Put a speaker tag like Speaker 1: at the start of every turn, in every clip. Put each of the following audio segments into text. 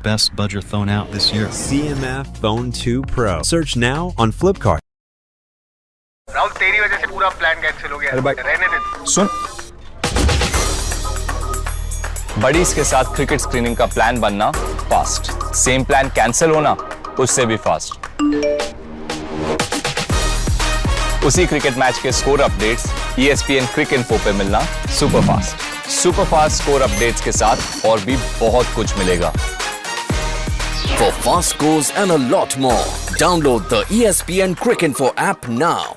Speaker 1: best budget phone out this year.
Speaker 2: CMF Phone 2 Pro. Search now on Flipkart.
Speaker 3: Rahul तेरी वजह से पूरा plan cancel हो गया। रहने दे।
Speaker 4: सुन, बडीज के साथ क्रिकेट स्क्रीनिंग का प्लान बनना फास्ट, सेम प्लान कैंसिल होना उससे भी फास्ट। उसी क्रिकेट मैच के स्कोर अपडेट्स ESPN क्रिक इन्फो पे मिलना सुपर फास्ट स्कोर अपडेट्स के साथ और भी बहुत कुछ मिलेगा।
Speaker 5: For fast scores and a lot more, download the ESPN Crick Info app now.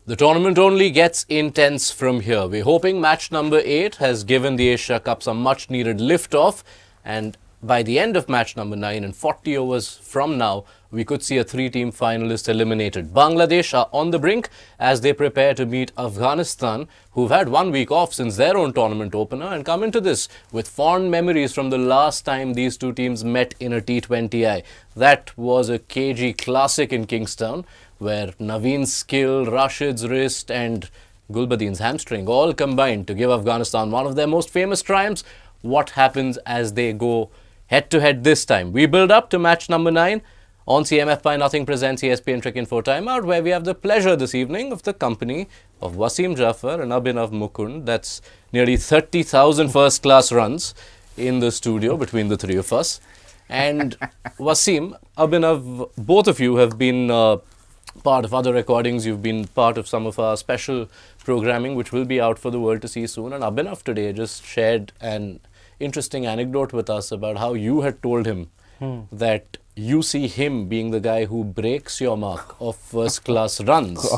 Speaker 6: The tournament only gets intense from here. We're hoping match number 8 has given the Asia Cup some much needed lift off, and by the end of match number 9 and 40 overs from now, we could see a 3-team finalist eliminated. Bangladesh are on the brink as they prepare to meet Afghanistan, who've had 1 week off since their own tournament opener and come into this with fond memories from the last time these two teams met in a T20I. That was a KG classic in Kingstown, where Naveen's skill, Rashid's wrist and Gulbadin's hamstring all combined to give Afghanistan one of their most famous triumphs. What happens as they go head-to-head this time? We build up to match number 9 on CMF by Nothing presents ESPN Crick Info Timeout, where we have the pleasure this evening of the company of Wasim, Jaffer and Abhinav Mukund. That's nearly 30,000 first-class runs in the studio between the three of us. And Wasim, Abhinav, both of you have been part of other recordings. You've been part of some of our special programming, which will be out for the world to see soon. And Abhinav today just shared an interesting anecdote with us about how you had told him that you see him being the guy who breaks your mark of first-class runs.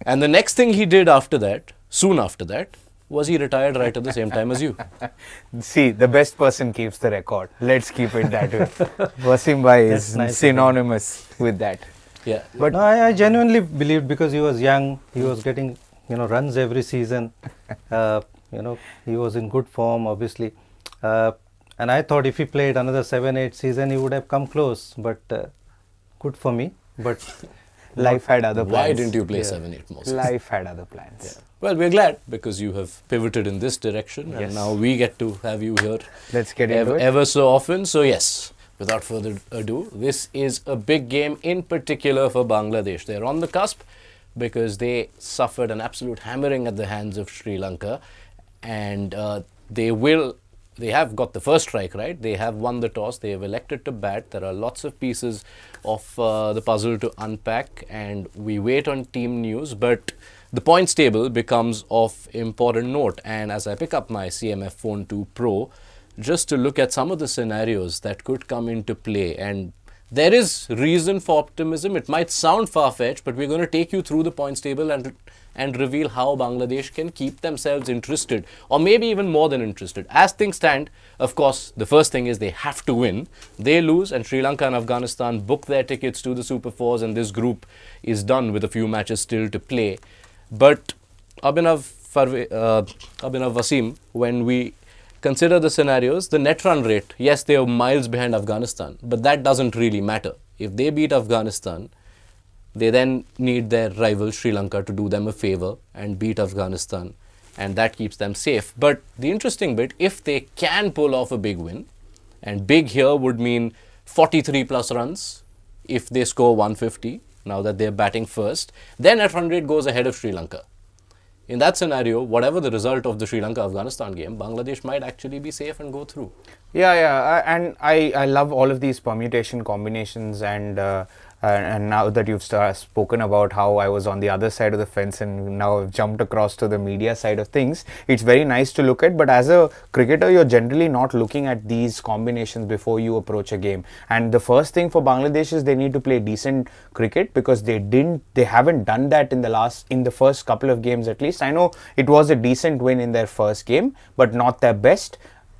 Speaker 6: And the next thing he did after that, soon after that, was he retired right at the same time as you.
Speaker 7: See, the best person keeps the record. Let's keep it that way. Wasim bhai is nice, synonymous with that.
Speaker 6: Yeah,
Speaker 8: but no, I genuinely believed, because he was young, he was getting runs every season. He was in good form, obviously. And I thought if he played another 7-8 season, he would have come close. But good for me. But
Speaker 7: life had other plans.
Speaker 6: Why didn't you play 7-8 more seasons?
Speaker 7: Life had other plans.
Speaker 6: Yeah. Well, we're glad, because you have pivoted in this direction, and now we get to have you here.
Speaker 7: Let's get into it.
Speaker 6: Ever so often. So yes, without further ado, this is a big game in particular for Bangladesh. They're on the cusp because they suffered an absolute hammering at the hands of Sri Lanka, and they have got the first strike, right? They have won the toss. They have elected to bat. There are lots of pieces of the puzzle to unpack, and we wait on team news. But the points table becomes of important note. And as I pick up my CMF Phone 2 Pro, just to look at some of the scenarios that could come into play, and there is reason for optimism. It might sound far-fetched, but we're going to take you through the points table and reveal how Bangladesh can keep themselves interested, or maybe even more than interested. As things stand, of course, the first thing is they have to win. They lose, and Sri Lanka and Afghanistan book their tickets to the Super Fours, and this group is done with a few matches still to play. But Abhinav Wasim, when we consider the scenarios, the net run rate, yes, they are miles behind Afghanistan, but that doesn't really matter. If they beat Afghanistan, they then need their rival Sri Lanka to do them a favor and beat Afghanistan, and that keeps them safe. But the interesting bit, if they can pull off a big win, and big here would mean 43 plus runs if they score 150, now that they're batting first, then net run rate goes ahead of Sri Lanka. In that scenario, whatever the result of the Sri Lanka-Afghanistan game, Bangladesh might actually be safe and go through.
Speaker 7: And I love all of these permutation combinations, and now that you've spoken about how I was on the other side of the fence and now I've jumped across to the media side of things, it's very nice to look at. But as a cricketer, you're generally not looking at these combinations before you approach a game. And the first thing for Bangladesh is they need to play decent cricket, because they haven't done that in the first couple of games at least. I know it was a decent win in their first game, but not their best.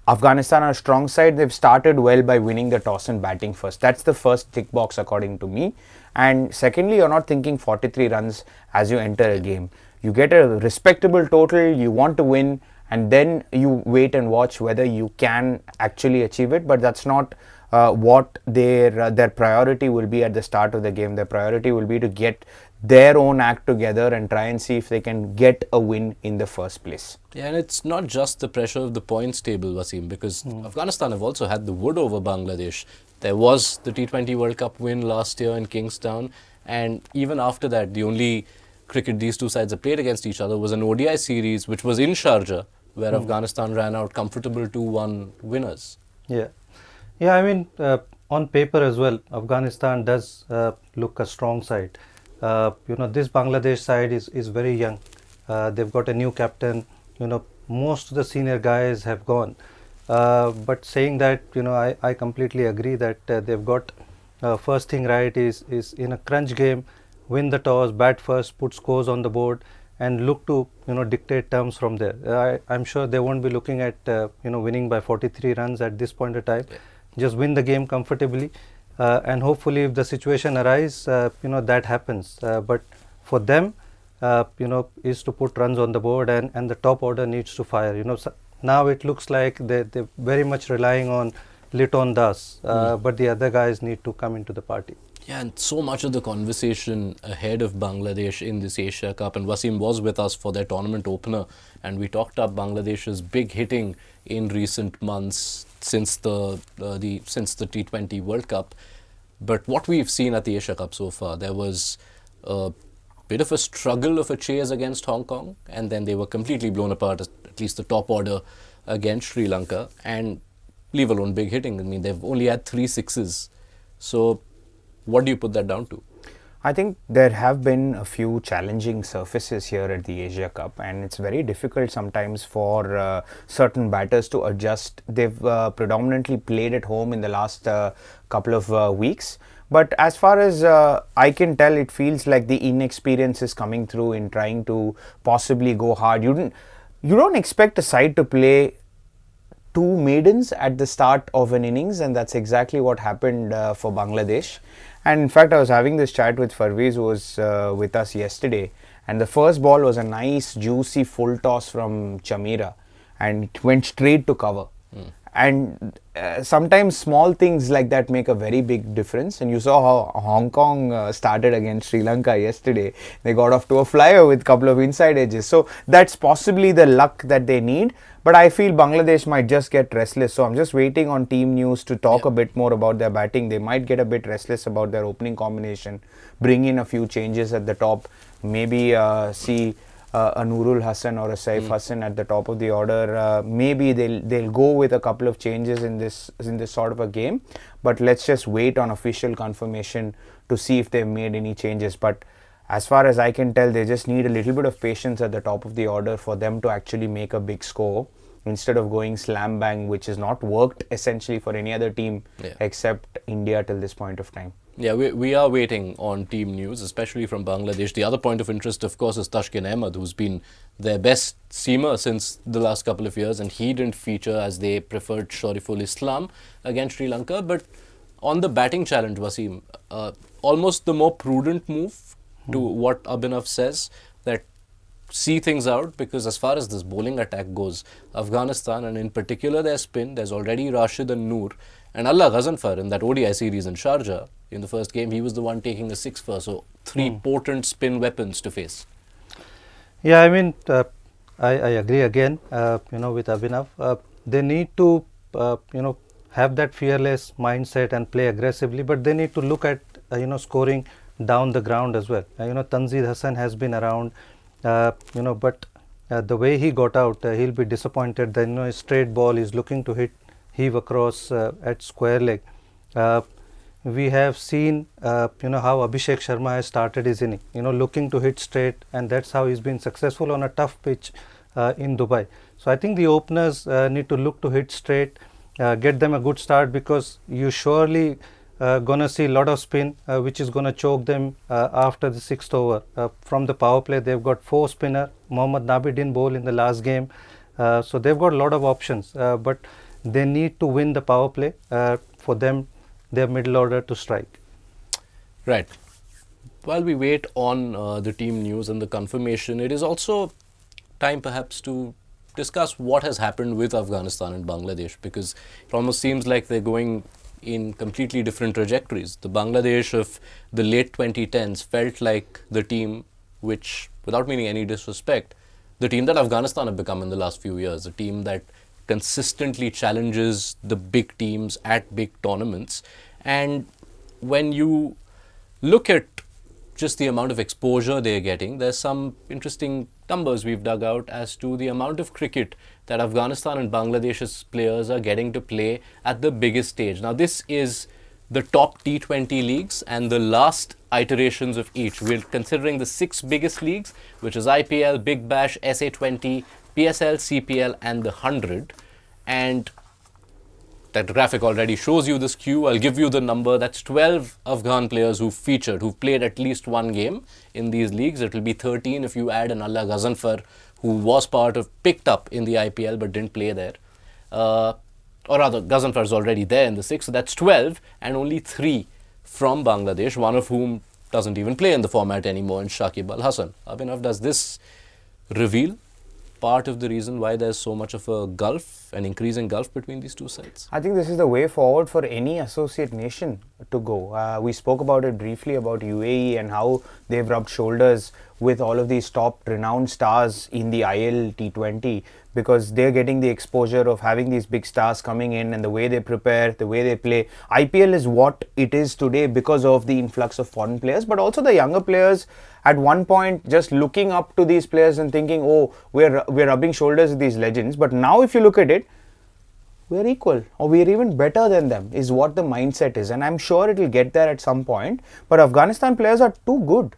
Speaker 7: Afghanistan are a strong side. They've started well by winning the toss and batting first. That's the first tick box according to me. And secondly, you're not thinking 43 runs as you enter a game. You get a respectable total, you want to win, and then you wait and watch whether you can actually achieve it. But that's not what their priority will be at the start of the game. Their priority will be to get their own act together and try and see if they can get a win in the first place.
Speaker 6: Yeah, and it's not just the pressure of the points table, Wasim, because Afghanistan have also had the wood over Bangladesh. There was the T20 World Cup win last year in Kingstown, and even after that, the only cricket these two sides have played against each other was an ODI series, which was in Sharjah, where Afghanistan ran out comfortable 2-1 winners.
Speaker 8: Yeah. Yeah, I mean, on paper as well, Afghanistan does look a strong side. This Bangladesh side is very young. They've got a new captain. Most of the senior guys have gone. But saying that, I completely agree that they've got first thing right is in a crunch game, win the toss, bat first, put scores on the board, and look to dictate terms from there. I'm sure they won't be looking at winning by 43 runs at this point of time. Just win the game comfortably, and hopefully if the situation arises, that happens. But for them, is to put runs on the board, and the top order needs to fire. So now it looks like they're very much relying on Liton Das, but the other guys need to come into the party.
Speaker 6: Yeah, and so much of the conversation ahead of Bangladesh in this Asia Cup, and Wasim was with us for their tournament opener, and we talked up Bangladesh's big hitting in recent months since the T20 World Cup. But what we've seen at the Asia Cup so far, there was a bit of a struggle of a chase against Hong Kong, and then they were completely blown apart, at least the top order, against Sri Lanka, and leave alone big hitting. I mean, they've only had 3 sixes. So what do you put that down to?
Speaker 7: I think there have been a few challenging surfaces here at the Asia Cup, and it's very difficult sometimes for certain batters to adjust. They've predominantly played at home in the last couple of weeks, but as far as I can tell, it feels like the inexperience is coming through in trying to possibly go hard. You don't expect a side to play 2 maidens at the start of an innings, and that's exactly what happened for Bangladesh. And in fact, I was having this chat with Farviz, who was with us yesterday, and the first ball was a nice juicy full toss from Chamira, and it went straight to cover. And sometimes small things like that make a very big difference. And you saw how Hong Kong started against Sri Lanka yesterday. They got off to a flyer with a couple of inside edges. So that's possibly the luck that they need. But I feel Bangladesh might just get restless. So I'm just waiting on team news to talk a bit more about their batting. They might get a bit restless about their opening combination, bring in a few changes at the top, maybe see a Nurul Hassan or a Saif Hassan at the top of the order. Maybe they'll go with a couple of changes in this sort of a game, but let's just wait on official confirmation to see if they've made any changes. But as far as I can tell, they just need a little bit of patience at the top of the order for them to actually make a big score, instead of going slam bang, which has not worked essentially for any other team except India till this point of time.
Speaker 6: Yeah, we are waiting on team news, especially from Bangladesh. The other point of interest, of course, is Tashkin Ahmed, who's been their best seamer since the last couple of years, and he didn't feature as they preferred Shariful Islam against Sri Lanka. But on the batting challenge, Wasim, almost the more prudent move to what Abhinav says, that see things out, because as far as this bowling attack goes, Afghanistan, and in particular their spin, there's already Rashid and Noor, and Allah Ghazanfar in that ODI series in Sharjah. In the first game, he was the one taking the 6 first. So 3 potent spin weapons to face.
Speaker 8: Yeah, I mean, I agree again, with Abhinav. They need to, have that fearless mindset and play aggressively, but they need to look at, scoring down the ground as well. Tanzid Hassan has been around, but the way he got out, he'll be disappointed. Then, a straight ball is looking to heave across at square leg. We have seen, how Abhishek Sharma has started his inning, looking to hit straight, and that's how he's been successful on a tough pitch in Dubai. So I think the openers need to look to hit straight, get them a good start, because you surely gonna see a lot of spin, which is gonna choke them after the 6th over. From the power play, they've got 4 spinner. Mohammad Nabi didn't bowl in the last game, so they've got a lot of options, but they need to win the power play for them, their middle order to strike.
Speaker 6: Right. While we wait on the team news and the confirmation, it is also time perhaps to discuss what has happened with Afghanistan and Bangladesh, because it almost seems like they're going in completely different trajectories. The Bangladesh of the late 2010s felt like the team which, without meaning any disrespect, the team that Afghanistan have become in the last few years, a team that consistently challenges the big teams at big tournaments. And when you look at just the amount of exposure they're getting, there's some interesting numbers we've dug out as to the amount of cricket that Afghanistan and Bangladesh's players are getting to play at the biggest stage. Now, this is the top T20 leagues and the last iterations of each. We're considering the 6 biggest leagues, which is IPL, Big Bash, SA20, PSL, CPL, and the 100. And that graphic already shows you this queue. I'll give you the number. That's 12 Afghan players who've played at least one game in these leagues. It will be 13 if you add an Allah Ghazanfar, who was picked up in the IPL but didn't play there. Or rather, Ghazanfar is already there in the 6, so that's 12, and only 3 from Bangladesh, one of whom doesn't even play in the format anymore, and Shakib Al Hasan. Abhinav, does this reveal part of the reason why there's so much of a gulf, an increasing gulf between these two sides?
Speaker 7: I think this is the way forward for any associate nation to go. We spoke about it briefly about UAE and how they've rubbed shoulders with all of these top renowned stars in the IL T20, because they're getting the exposure of having these big stars coming in, and the way they prepare, the way they play. IPL is what it is today because of the influx of foreign players, but also the younger players at one point just looking up to these players and thinking, oh, we're rubbing shoulders with these legends. But now if you look at it, we're equal, or we're even better than them, is what the mindset is. And I'm sure it will get there at some point. But Afghanistan players are too good.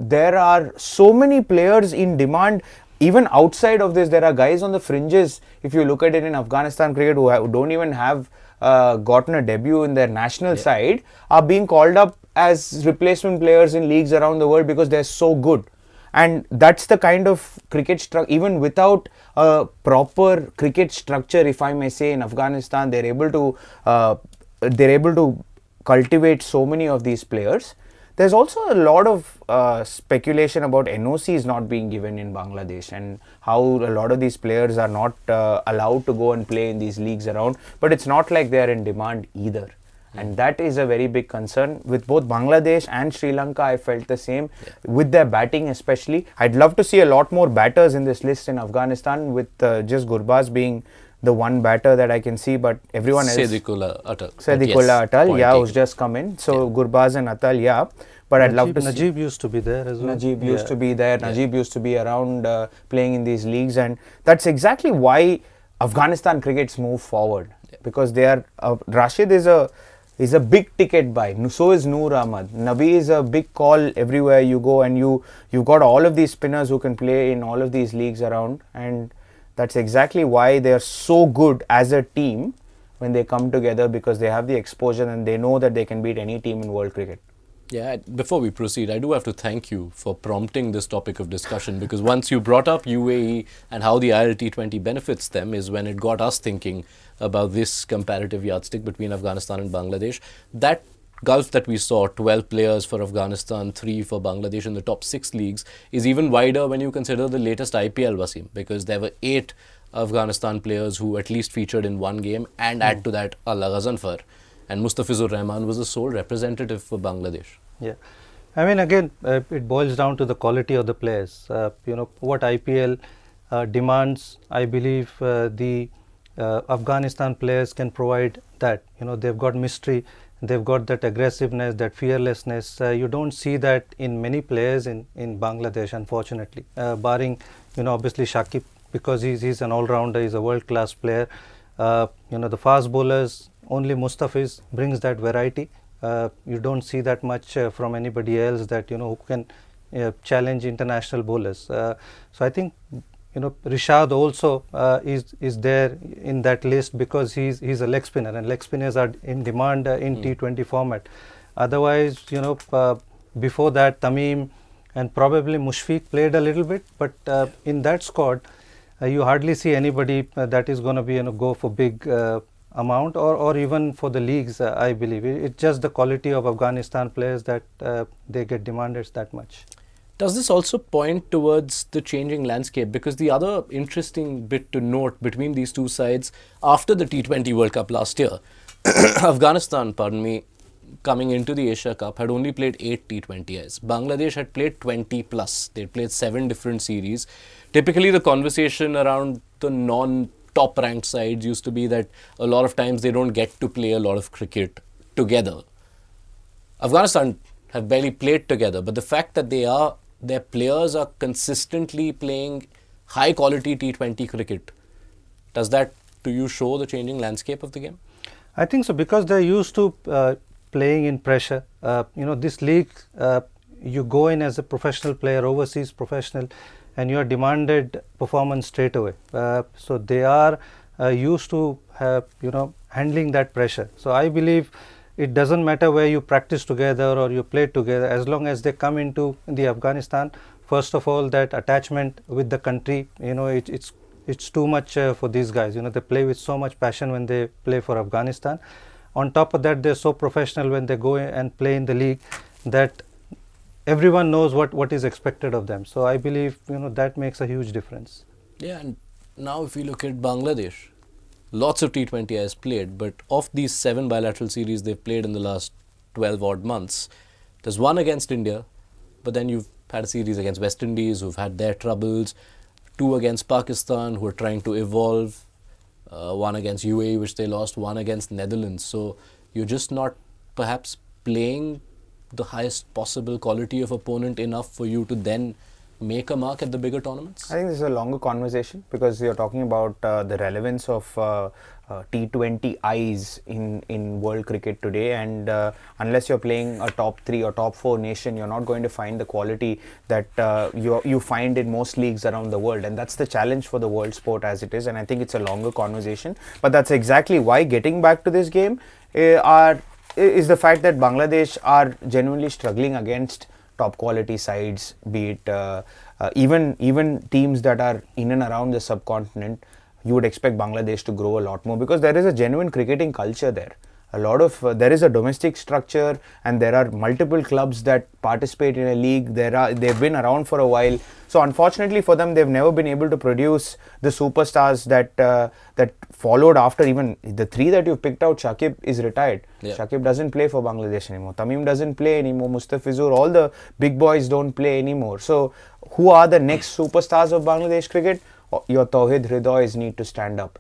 Speaker 7: There are so many players in demand. Even outside of this, there are guys on the fringes, if you look at it in Afghanistan cricket, who don't even have gotten a debut in their national side, are being called up as replacement players in leagues around the world because they're so good. And that's the kind of cricket structure, even without a proper cricket structure, if I may say, in Afghanistan, they're able to cultivate so many of these players. There's also a lot of speculation about NOCs not being given in Bangladesh, and how a lot of these players are not allowed to go and play in these leagues around. But it's not like they're in demand either. And that is a very big concern. With both Bangladesh and Sri Lanka, I felt the same. With their batting especially. I'd love to see a lot more batters in this list in Afghanistan, with just Gurbaz being the one batter that I can see, but everyone else.
Speaker 6: Sedikula Atal.
Speaker 7: Atal, who's just come in. So Gurbaz and Atal, but I'd love to see.
Speaker 8: Najib used to be there as well.
Speaker 7: Najib used to be there. Najib used to be around playing in these leagues, and that's exactly why Afghanistan cricket's move forward, because they are Rashid is a big ticket buy. So is Noor Ahmad. Nabi is a big call everywhere you go, and you've got all of these spinners who can play in all of these leagues around, and that's exactly why they're so good as a team when they come together, because they have the exposure and they know that they can beat any team in world cricket.
Speaker 6: Yeah, before we proceed, I do have to thank you for prompting this topic of discussion, because once you brought up UAE and how the ILT20 benefits them is when it got us thinking about this comparative yardstick between Afghanistan and Bangladesh. That gulf that we saw, 12 players for Afghanistan, 3 for Bangladesh in the top 6 leagues, is even wider when you consider the latest IPL, Wasim, because there were 8 Afghanistan players who at least featured in one game, and add to that Allah Ghazanfar. And Mustafizur Rahman was the sole representative for Bangladesh.
Speaker 8: Yeah, I mean, again, it boils down to the quality of the players. What IPL demands, I believe the Afghanistan players can provide that. They've got mystery, they've got that aggressiveness, that fearlessness. You don't see that in many players in Bangladesh, unfortunately, barring, obviously Shakib, because he's an all-rounder, he's a world-class player. The fast bowlers, only Mustafiz brings that variety. You don't see that much from anybody else that who can challenge international bowlers. So I think Rishad also is there in that list, because he's a leg spinner, and leg spinners are in demand in T20 format. Otherwise, before that, Tamim and probably Mushfiq played a little bit, but in that squad, you hardly see anybody that is going to be go for big amount or even for the leagues. I believe it's just the quality of Afghanistan players that they get demanded that much.
Speaker 6: Does this also point towards the changing landscape? Because the other interesting bit to note between these two sides, after the T20 World Cup last year, Afghanistan, pardon me, coming into the Asia Cup had only played 8 T20Is. Bangladesh had played 20 plus. They played 7 different series. Typically, the conversation around the non-top ranked sides used to be that a lot of times they don't get to play a lot of cricket together. Afghanistan have barely played together, but the fact that their players are consistently playing high quality T20 cricket, does that to you show the changing landscape of the game?
Speaker 8: I think so, because they're used to playing in pressure. This league, you go in as a professional player, overseas professional, and you are demanded performance straight away. So they are used to handling that pressure. So I believe it doesn't matter where you practice together or you play together, as long as they come into the Afghanistan. First of all, that attachment with the country, it's too much for these guys. They play with so much passion when they play for Afghanistan. On top of that, they're so professional when they go and play in the league that everyone knows what is expected of them. So I believe that makes a huge difference.
Speaker 6: Yeah, and now if you look at Bangladesh, lots of T20Is played, but of these 7 bilateral series they've played in the last 12 odd months, there's one against India, but then you've had a series against West Indies who've had their troubles, 2 against Pakistan who are trying to evolve, 1 against UAE which they lost, 1 against Netherlands. So you're just not perhaps playing the highest possible quality of opponent enough for you to then make a mark at the bigger tournaments?
Speaker 7: I think this is a longer conversation, because you're talking about the relevance of T20Is in world cricket today, and unless you're playing a top 3 or top 4 nation, you're not going to find the quality that you find in most leagues around the world, and that's the challenge for the world sport as it is. And I think it's a longer conversation, but that's exactly why, getting back to this game, is the fact that Bangladesh are genuinely struggling against top quality sides, be it even teams that are in and around the subcontinent. You would expect Bangladesh to grow a lot more, because there is a genuine cricketing culture there. There is a domestic structure, and there are multiple clubs that participate in a league. They've been around for a while. So unfortunately for them, they've never been able to produce the superstars that followed after. Even the 3 that you picked out, Shakib is retired. Yeah. Shakib doesn't play for Bangladesh anymore. Tamim doesn't play anymore. Mustafizur, all the big boys don't play anymore. So who are the next superstars of Bangladesh cricket? Your Tawhid Hridoys need to stand up.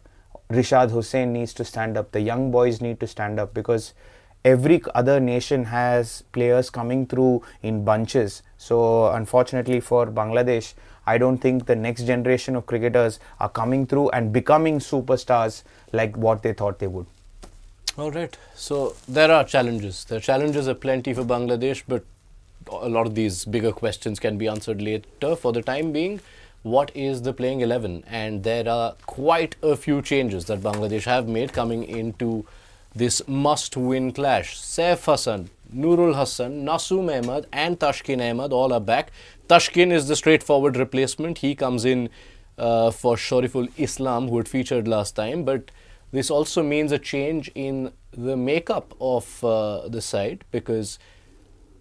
Speaker 7: Rishad Hussain needs to stand up. The young boys need to stand up, because every other nation has players coming through in bunches. So unfortunately for Bangladesh, I don't think the next generation of cricketers are coming through and becoming superstars like what they thought they would.
Speaker 6: All right. So there are challenges. The challenges are plenty for Bangladesh, but a lot of these bigger questions can be answered later. For the time being, what is the playing 11? And there are quite a few changes that Bangladesh have made coming into this must-win clash. Saif Hassan, Nurul Hassan, Nasoom Ahmed and Tashkin Ahmed all are back. Tashkin is the straightforward replacement. He comes in for Shariful Islam, who had featured last time. But this also means a change in the makeup of the side, because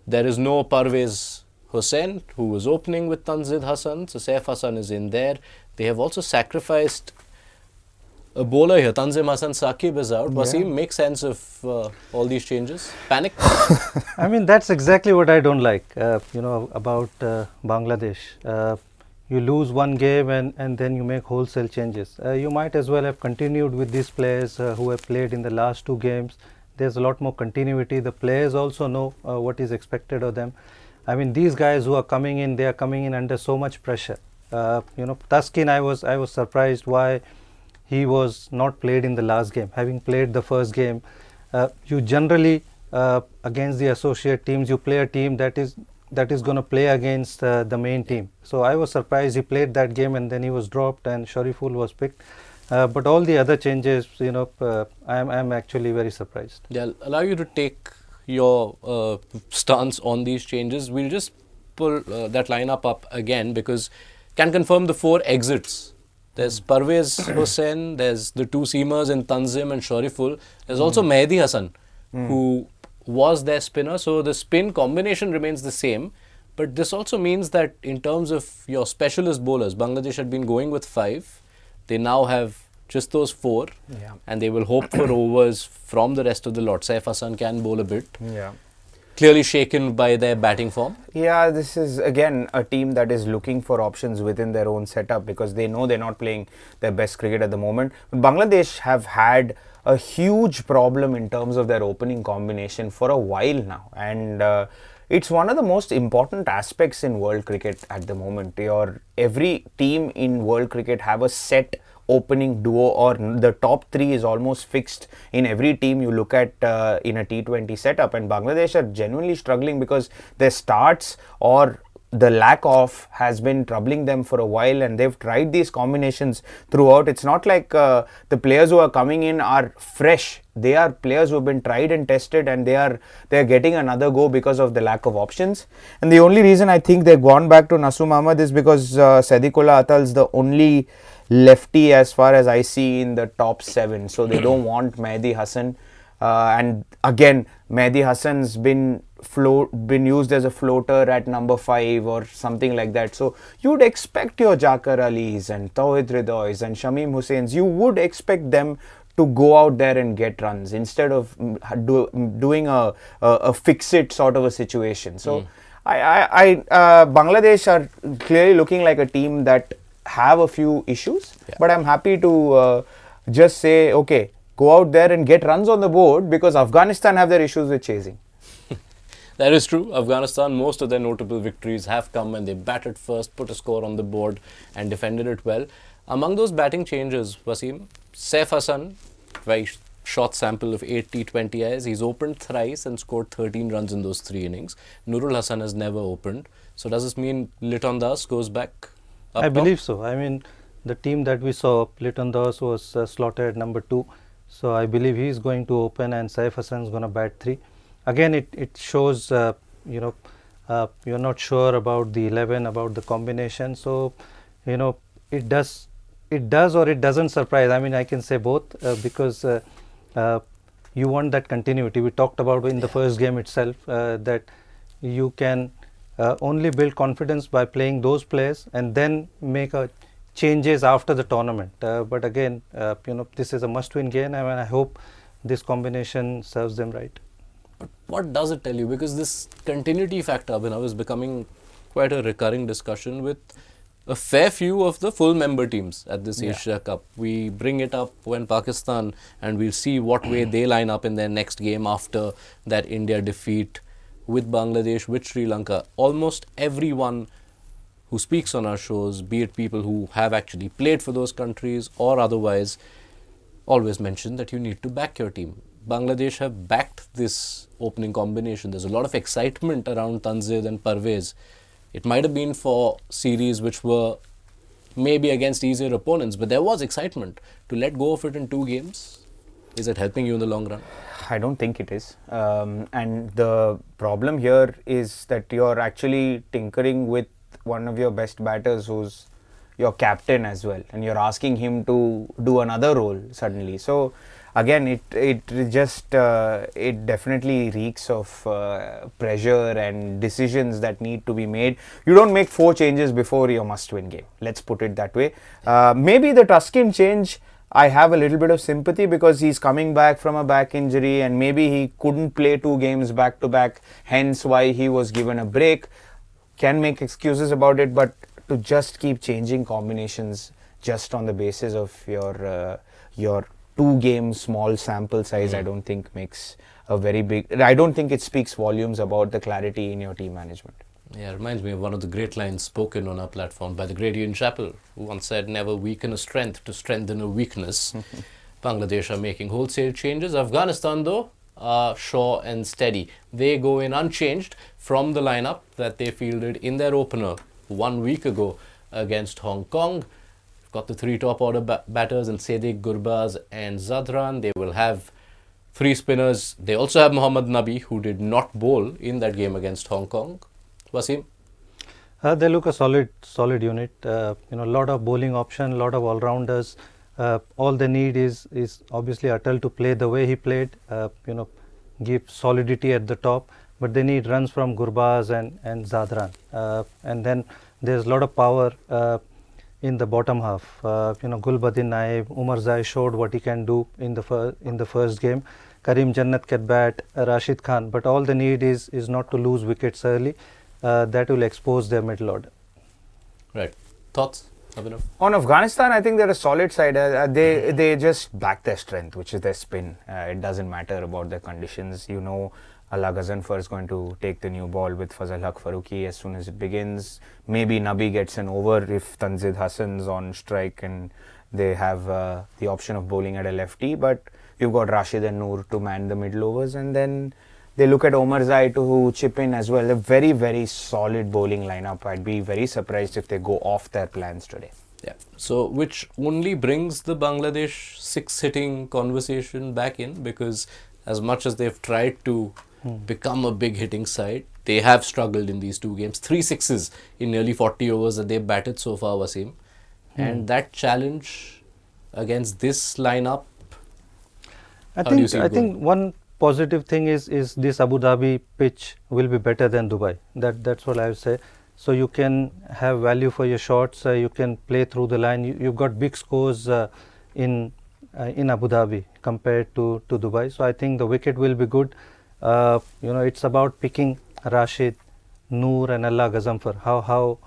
Speaker 6: there is no Parvez Hussain, who was opening with Tanzid Hassan. So Saif Hassan is in there. They have also sacrificed a bowler here. Tanzim Hassan Saqib is out. Wasim, make sense of all these changes? Panic?
Speaker 8: I mean, that's exactly what I don't like, about Bangladesh. You lose one game and then you make wholesale changes. You might as well have continued with these players who have played in the last 2 games. There's a lot more continuity. The players also know what is expected of them. I mean, these guys who are coming in, they are coming in under so much pressure. Taskin, I was surprised why he was not played in the last game. Having played the first game, you generally against the associate teams, you play a team that is going to play against the main team. So I was surprised he played that game and then he was dropped and Shariful was picked. But all the other changes, I'm actually very surprised.
Speaker 6: Yeah, I'll allow you to take your stance on these changes. We'll just pull that lineup up again, because can confirm the 4 exits. There's Parvez Hussain, there's the 2 seamers in Tanzim and Shariful. There's also Mehdi Hassan, who was their spinner. So the spin combination remains the same. But this also means that in terms of your specialist bowlers, Bangladesh had been going with 5. They now have just those 4,
Speaker 7: Yeah.
Speaker 6: and they will hope for overs from the rest of the lot. Saif Hassan can bowl a bit.
Speaker 7: Yeah.
Speaker 6: Clearly shaken by their batting form.
Speaker 7: Yeah, this is again a team that is looking for options within their own setup because they know they're not playing their best cricket at the moment. But Bangladesh have had a huge problem in terms of their opening combination for a while now, and it's one of the most important aspects in world cricket at the moment. Every team in world cricket have a set opening duo, or the top 3 is almost fixed in every team you look at in a T20 setup, and Bangladesh are genuinely struggling because their starts or the lack of has been troubling them for a while, and they've tried these combinations throughout. It's not like the players who are coming in are fresh. They are players who have been tried and tested, and they're getting another go because of the lack of options. And the only reason I think they've gone back to Nasum Ahmed is because Sadiqullah Atal's the only lefty as far as I see in the top 7, so they don't want Mehdi Hassan, and again Mehdi Hassan's been used as a floater at number 5 or something like that, so you'd expect your Jakar Ali's and Tawhid Ridois and Shamim Hussain's, you would expect them to go out there and get runs instead of doing a fix-it sort of a situation. So Bangladesh are clearly looking like a team that have a few issues, but I'm happy to just say, okay, go out there and get runs on the board, because Afghanistan have their issues with chasing.
Speaker 6: That is true. Afghanistan, most of their notable victories have come when they batted first, put a score on the board and defended it well. Among those batting changes, Wasim, Saif Hassan, very short sample of 8 T20Is. He's opened thrice and scored 13 runs in those 3 innings. Nurul Hassan has never opened. So does this mean Liton Das goes back up
Speaker 8: I
Speaker 6: top?
Speaker 8: believe so. I mean, the team that we saw, Liton Das was slotted at number 2. So I believe he's going to open and Saif Hassan is going to bat 3. Again, it shows, you're not sure about the 11, about the combination. So, it does or it doesn't surprise. I mean, I can say both because you want that continuity. We talked about in the first game itself that you can only build confidence by playing those players and then make changes after the tournament. But again, this is a must-win game, and I hope this combination serves them right.
Speaker 6: But what does it tell you? Because this continuity factor, Abhinav, is becoming quite a recurring discussion with a fair few of the full member teams at this Asia Cup. We bring it up when Pakistan, and we'll see what way they line up in their next game after that India defeat with Bangladesh, with Sri Lanka. Almost everyone who speaks on our shows, be it people who have actually played for those countries or otherwise, always mention that you need to back your team. Bangladesh have backed this opening combination. There's a lot of excitement around Tanzid and Parvez. It might have been for series which were maybe against easier opponents, but there was excitement. To let go of it in 2 games, is it helping you in the long run?
Speaker 7: I don't think it is. And the problem here is that you're actually tinkering with one of your best batters who's your captain as well, and you're asking him to do another role suddenly. So again, it definitely reeks of pressure and decisions that need to be made. You don't make 4 changes before your must-win game. Let's put it that way. Maybe the Tuskin change, I have a little bit of sympathy because he's coming back from a back injury, and maybe he couldn't play 2 games back to back, hence why he was given a break. Can make excuses about it, but to just keep changing combinations just on the basis of your 2-game small sample size, I don't think makes a very big. I don't think it speaks volumes about the clarity in your team management.
Speaker 6: Yeah, it reminds me of one of the great lines spoken on our platform by the great Ian Chappell, who once said, "Never weaken a strength to strengthen a weakness." Bangladesh are making wholesale changes. Afghanistan, though, are sure and steady. They go in unchanged from the lineup that they fielded in their opener 1 week ago against Hong Kong. Got the 3 top order batters in Sadiq, Gurbaz and Zadran. They will have 3 spinners. They also have Mohammad Nabi, who did not bowl in that game against Hong Kong. Wasim?
Speaker 8: They look a solid unit. A lot of bowling option, a lot of all-rounders. All they need is obviously Atal to play the way he played. Give solidity at the top, but they need runs from Gurbaz and Zadran. And then there's a lot of power. in the bottom half. Gulbuddin Naib, Umar Zai showed what he can do in the first game. Karim Jannat can bat, Rashid Khan, but all they need is not to lose wickets early. That will expose their middle order.
Speaker 6: Right. Thoughts, Abhinav?
Speaker 7: On Afghanistan, I think they're a solid side. They just back their strength, which is their spin. It doesn't matter about the conditions. Allah Ghazanfar is going to take the new ball with Fazal Haq Farooqi as soon as it begins. Maybe Nabi gets an over if Tanzid Hassan's on strike and they have the option of bowling at a lefty. But you've got Rashid and Noor to man the middle overs, and then they look at Omar Zai to chip in as well. A very, very solid bowling lineup. I'd be very surprised if they go off their plans today.
Speaker 6: Yeah. So, which only brings the Bangladesh six-hitting conversation back in, because as much as they've tried to become a big hitting side, they have struggled in these two games. 3 sixes in nearly 40 overs that they've batted so far, Wasim. And that challenge against this lineup,
Speaker 8: I think one positive thing is this Abu Dhabi pitch will be better than Dubai. That's what I would say. So you can have value for your shots. You can play through the line. You've got big scores in Abu Dhabi compared to Dubai. So I think the wicket will be good. It's about picking Rashid, Noor, and Allah Ghazanfar. How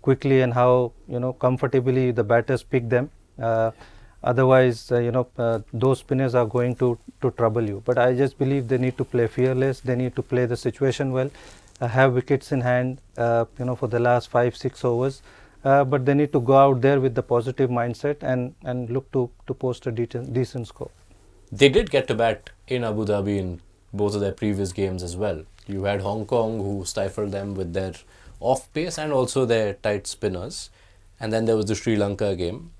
Speaker 8: quickly and how comfortably the batters pick them. Otherwise, those spinners are going to trouble you. But I just believe they need to play fearless. They need to play the situation well, have wickets in hand, for the last 5-6 overs. But they need to go out there with the positive mindset and look to post a decent score.
Speaker 6: they did get to bat in Abu Dhabi in both of their previous games as well. You had Hong Kong, who stifled them with their off pace and also their tight spinners. And then there was the Sri Lanka game.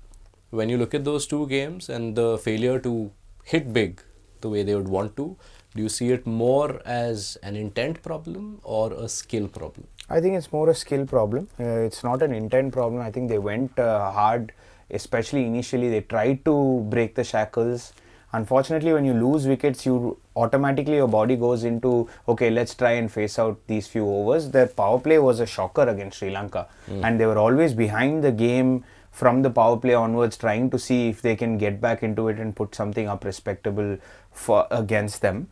Speaker 6: When you look at those two games and the failure to hit big the way they would want to, do you see it more as an intent problem or a skill problem?
Speaker 7: I think it's more a skill problem. It's not an intent problem. I think they went hard, especially initially. They tried to break the shackles. Unfortunately, when you lose wickets, you automatically, your body goes into, okay, let's try and face out these few overs. Their power play was a shocker against Sri Lanka. And they were always behind the game from the power play onwards, trying to see if they can get back into it and put something up respectable against them.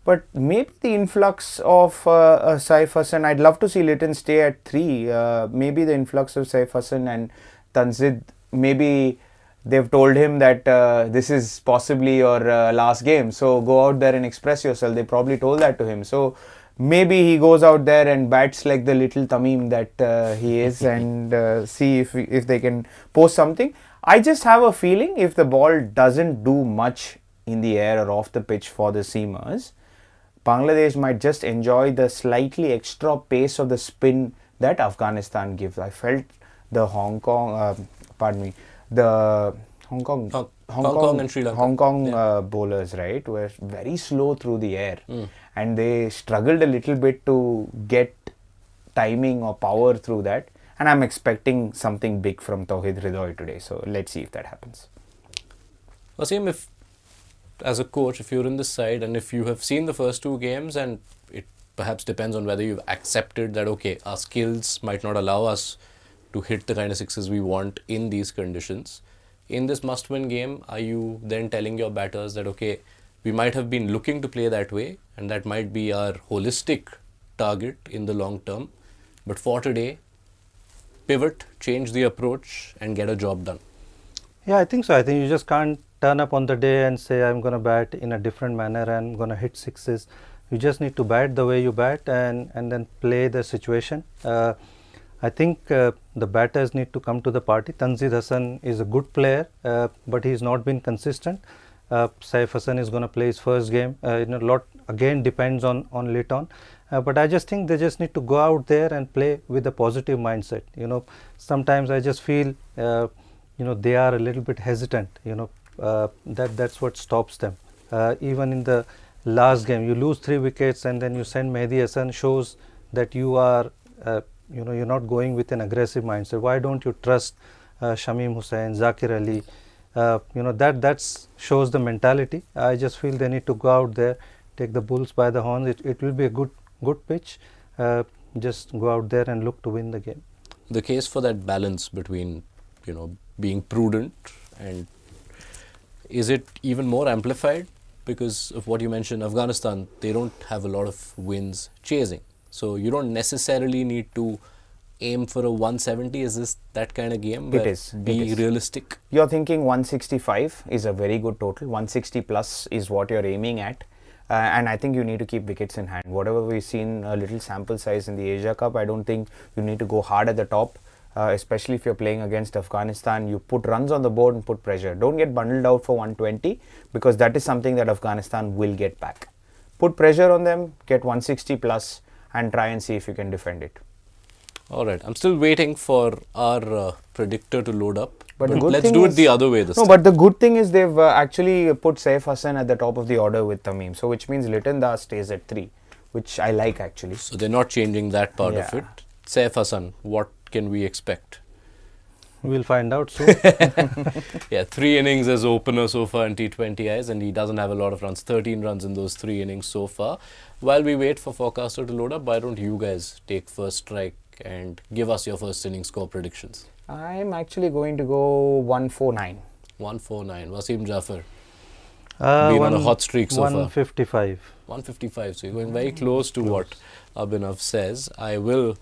Speaker 7: But maybe the influx of Saif Hassan, I'd love to see Litton stay at 3. Maybe the influx of Saif Hassan and Tanzid, maybe they've told him that this is possibly your last game, so go out there and express yourself. They probably told that to him. So maybe he goes out there and bats like the little Tamim that he is and see if they can post something. I just have a feeling if the ball doesn't do much in the air or off the pitch for the seamers, Bangladesh might just enjoy the slightly extra pace of the spin that Afghanistan gives. I felt the Hong Kong and Sri Lanka bowlers, right, were very slow through the air and they struggled a little bit to get timing or power through that. And I'm expecting something big from Tauhid Hridoy today. So let's see if that happens.
Speaker 6: Wasim, if as a coach, if you're in this side and if you have seen the first two games, and it perhaps depends on whether you've accepted that, okay, our skills might not allow us to hit the kind of sixes we want in these conditions. In this must-win game, are you then telling your batters that, okay, we might have been looking to play that way and that might be our holistic target in the long term, but for today, pivot, change the approach and get a job done?
Speaker 8: Yeah, I think so. I think you just can't turn up on the day and say, I'm going to bat in a different manner and I'm going to hit sixes. You just need to bat the way you bat and then play the situation. I think the batters need to come to the party. Tanzid Hassan is a good player, but he's not been consistent. Saif Hassan is going to play his first game. A lot again depends on Litton. But I just think they just need to go out there and play with a positive mindset. Sometimes I just feel, they are a little bit hesitant. That's what stops them. Even in the last game, you lose 3 wickets and then you send Mehdi Hassan, shows that you are, you're not going with an aggressive mindset. Why don't you trust Shamim Hussain, Zakir Ali? That shows the mentality. I just feel they need to go out there, take the bulls by the horns. It will be a good pitch. Just go out there and look to win the game.
Speaker 6: The case for that balance between, being prudent, and is it even more amplified because of what you mentioned? Afghanistan, they don't have a lot of wins chasing, so you don't necessarily need to aim for a 170. Is this that kind of game?
Speaker 7: It is.
Speaker 6: Be realistic.
Speaker 7: You're thinking 165 is a very good total. 160 plus is what you're aiming at. And I think you need to keep wickets in hand. Whatever we've seen, a little sample size in the Asia Cup, I don't think you need to go hard at the top, especially if you're playing against Afghanistan. You put runs on the board and put pressure. Don't get bundled out for 120, because that is something that Afghanistan will get back. Put pressure on them, get 160 plus, and try and see if you can defend it.
Speaker 6: All right. I'm still waiting for our predictor to load up.
Speaker 7: But the good
Speaker 6: let's
Speaker 7: thing
Speaker 6: do it
Speaker 7: is,
Speaker 6: the other way this time.
Speaker 7: No, but the good thing is they've actually put Saif Hassan at the top of the order with Tamim. So which means Liton Das stays at 3, which I like actually.
Speaker 6: So they're not changing that part of it. Saif Hassan, what can we expect?
Speaker 8: We'll find out soon.
Speaker 6: Yeah, 3 innings as opener so far in T20Is, and he doesn't have a lot of runs. 13 runs in those 3 innings so far. While we wait for forecaster to load up, why don't you guys take first strike and give us your first inning score predictions?
Speaker 7: I'm actually going to go 149.
Speaker 6: 149. Wasim, Jaffer.
Speaker 8: Been
Speaker 6: on a hot streak so far.
Speaker 8: 155.
Speaker 6: 155. So you're going very close to what Abhinav says. I will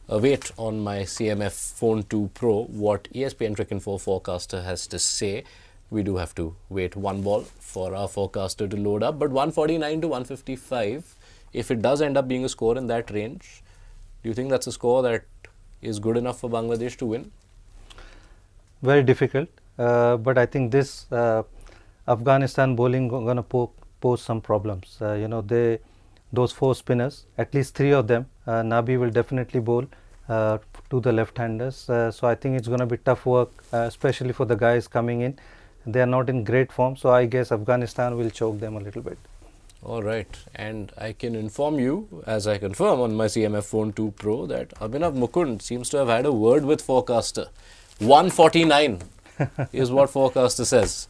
Speaker 6: wait on my CMF Phone 2 Pro what ESPN Cricket 4 forecaster has to say. We do have to wait one ball for our forecaster to load up. But 149 to 155, if it does end up being a score in that range, do you think that's a score that is good enough for Bangladesh to win?
Speaker 8: Very difficult, but I think this Afghanistan bowling going to pose some problems. Those 4 spinners, at least 3 of them, Nabi will definitely bowl to the left-handers. So I think it's going to be tough work, especially for the guys coming in. They are not in great form, so I guess Afghanistan will choke them a little bit.
Speaker 6: All right, and I can inform you, as I confirm on my CMF Phone 2 Pro, that Abhinav Mukund seems to have had a word with forecaster. 149 is what forecaster says.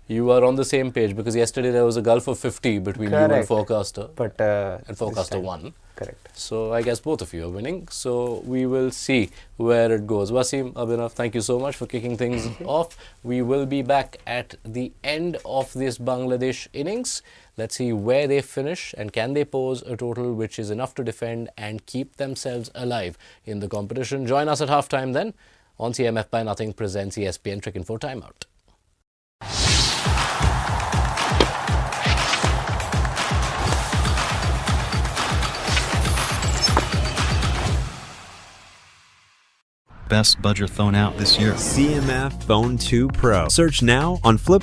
Speaker 6: You are on the same page, because yesterday there was a gulf of 50 between you and forecaster.
Speaker 7: But
Speaker 6: and forecaster won.
Speaker 7: Correct.
Speaker 6: So I guess both of you are winning. So we will see where it goes. Wasim, Abhinav, thank you so much for kicking things off. We will be back at the end of this Bangladesh innings. Let's see where they finish, and can they pose a total which is enough to defend and keep themselves alive in the competition. Join us at halftime then on CMF by Nothing presents ESPN Cricket 4 Timeout.
Speaker 1: Best budget thrown out this year.
Speaker 2: CMF Phone 2 Pro. Search now on Flipkart.